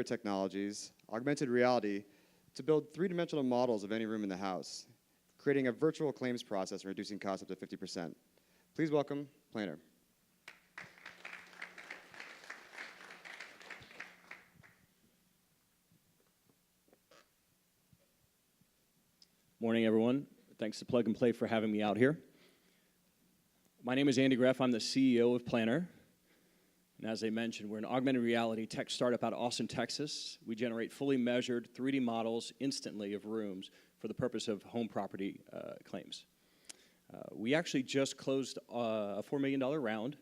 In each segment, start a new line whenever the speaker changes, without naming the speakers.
technologies, augmented reality, to build three-dimensional models of any room in the house, creating a virtual claims process and reducing costs up to 50%. Please welcome Plnar.
Morning, everyone. Thanks to Plug and Play for having me out here. My name is Andy Greff. I'm the CEO of Plnar. And as I mentioned, we're an augmented reality tech startup out of Austin, Texas. We generate fully measured 3D models instantly of rooms for the purpose of home property claims. We actually just closed a $4 million round.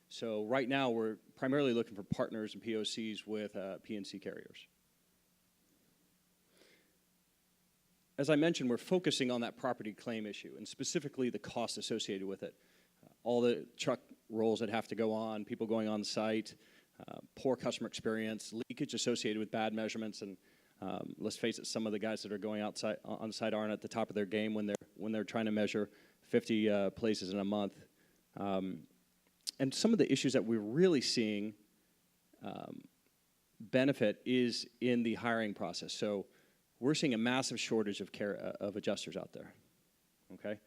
So right now, we're primarily looking for partners and POCs with P&C carriers. As I mentioned, we're focusing on that property claim issue, and specifically the cost associated with it. All the truck rolls that have to go on, people going on site, poor customer experience, leakage associated with bad measurements, and let's face it, some of the guys that are going outside on site aren't at the top of their game when they're trying to measure 50 places in a month. And some of the issues that we're really seeing benefit is in the hiring process. So we're seeing a massive shortage of adjusters out there. Okay.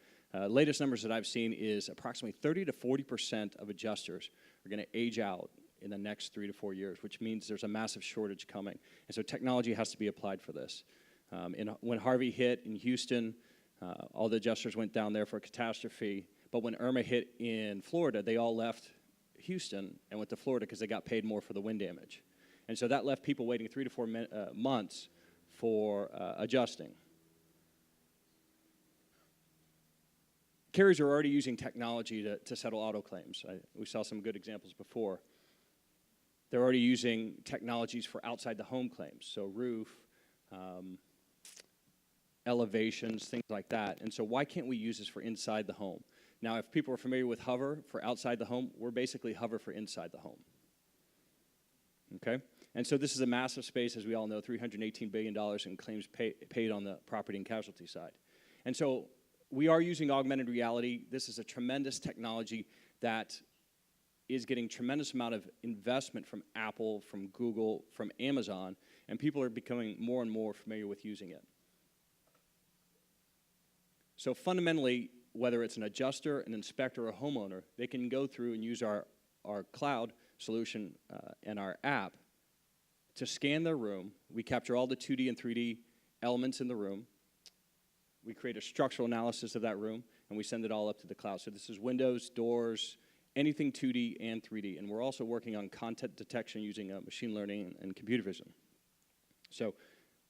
Latest numbers that I've seen is approximately 30 to 40% of adjusters are going to age out in the next 3 to 4 years, which means there's a massive shortage coming. And so technology has to be applied for this. When Harvey hit in Houston, all the adjusters went down there for a catastrophe. But when Irma hit in Florida, they all left Houston and went to Florida because they got paid more for the wind damage. And so that left people waiting 3 to 4 months for adjusting. Carriers are already using technology to settle auto claims. We saw some good examples before. They're already using technologies for outside the home claims, so roof, elevations, things like that. And so why can't we use this for inside the home? Now, if people are familiar with Hover for outside the home, we're basically Hover for inside the home. Okay? And so this is a massive space, as we all know, $318 billion in claims paid on the property and casualty side. And so we are using augmented reality. This is a tremendous technology that is getting tremendous amount of investment from Apple, from Google, from Amazon, and people are becoming more and more familiar with using it. So fundamentally, whether it's an adjuster, an inspector, or a homeowner, they can go through and use our cloud solution and our app to scan their room. We capture all the 2D and 3D elements in the room. We create a structural analysis of that room, and we send it all up to the cloud. So this is windows, doors, anything 2D and 3D. And we're also working on content detection using machine learning and computer vision. So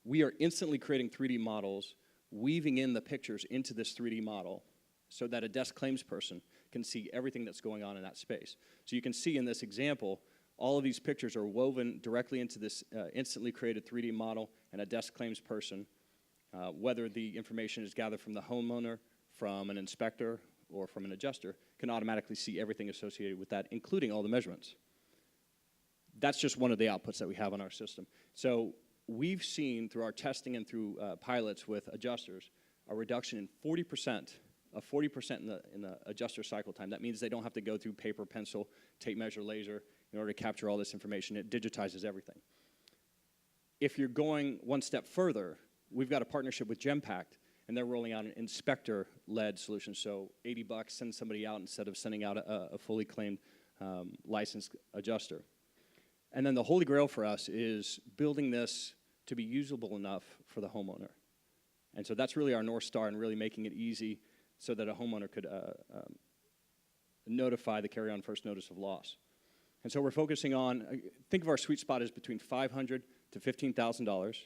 we are instantly creating 3D models, weaving in the pictures into this 3D model so that a desk claims person can see everything that's going on in that space. So you can see in this example, all of these pictures are woven directly into this instantly created 3D model, and a desk claims person, whether the information is gathered from the homeowner, from an inspector, or from an adjuster, can automatically see everything associated with that, including all the measurements. That's just one of the outputs that we have on our system. So we've seen through our testing and through pilots with adjusters a reduction in 40% in the adjuster cycle time. That means they don't have to go through paper, pencil, tape measure, laser in order to capture all this information. It digitizes everything. If you're going one step further, we've got a partnership with Genpact, and they're rolling out an inspector-led solution. So $80, send somebody out instead of sending out a fully claimed licensed adjuster. And then the holy grail for us is building this to be usable enough for the homeowner. And so that's really our North Star, and really making it easy so that a homeowner could notify the carrier on first notice of loss. And so we're focusing on, think of our sweet spot as between $500 to $15,000,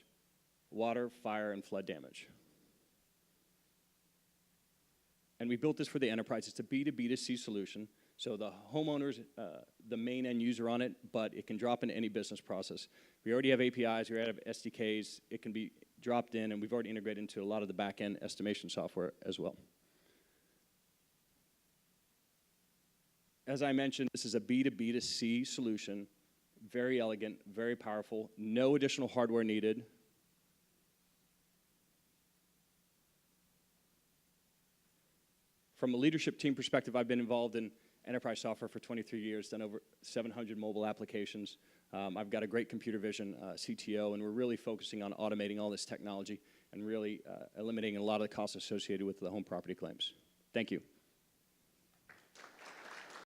water, fire, and flood damage. And we built this for the enterprise. It's a B2B2C solution. So the homeowner's the main end user on it, but it can drop into any business process. We already have APIs, we already have SDKs. It can be dropped in, and we've already integrated into a lot of the back-end estimation software as well. As I mentioned, this is a B2B2C solution, very elegant, very powerful, no additional hardware needed. From a leadership team perspective, I've been involved in enterprise software for 23 years, done over 700 mobile applications. I've got a great computer vision CTO, and we're really focusing on automating all this technology and really eliminating a lot of the costs associated with the home property claims. Thank you.